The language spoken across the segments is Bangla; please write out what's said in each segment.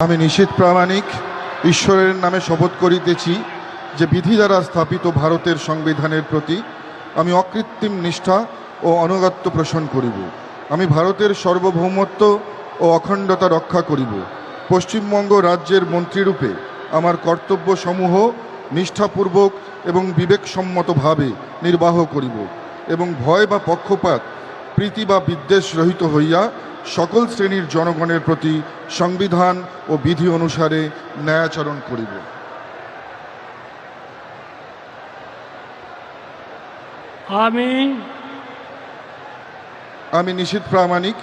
আমি নিশীথ প্রামাণিক ঈশ্বরের নামে শপথ করিতেছি যে বিধি দ্বারা স্থাপিত ভারতের সংবিধানের প্রতি আমি অকৃত্রিম নিষ্ঠা ও আনুগত্য পোষণ করিব। আমি ভারতের সার্বভৌমত্ব ও অখণ্ডতা রক্ষা করিব। পশ্চিমবঙ্গ রাজ্যের মন্ত্রীরূপে আমার কর্তব্যসমূহ নিষ্ঠাপূর্বক এবং বিবেকসম্মতভাবে নির্বাহ করিব এবং ভয় বা পক্ষপাত প্রীতি বা বিদ্বেষ রহিত হইয়া সকল শ্রেণীর জনগণের প্রতি সংবিধান ও বিধি অনুসারে ন্যায়াচরণ করিব। আমি নিশীথ প্রামাণিক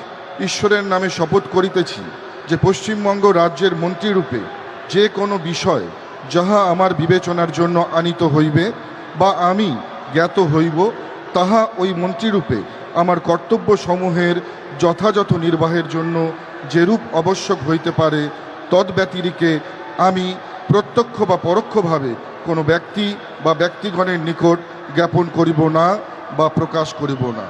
ঈশ্বরের নামে শপথ করিতেছি যে পশ্চিমবঙ্গ রাজ্যের মন্ত্রীরূপে যে কোনো বিষয় যাহা আমার বিবেচনার জন্য আনিত হইবে বা আমি জ্ঞাত হইব, তাহা ওই মন্ত্রীরূপে আমার কর্তব্যসমূহের যথাযথ নির্বাহের জন্য যেরূপ আবশ্যক হইতে পারে তদ্ব্যতিরিকে আমি প্রত্যক্ষ বা পরোক্ষভাবে কোনো ব্যক্তি বা ব্যক্তিগণের নিকট জ্ঞাপন করিব না বা প্রকাশ করিব না।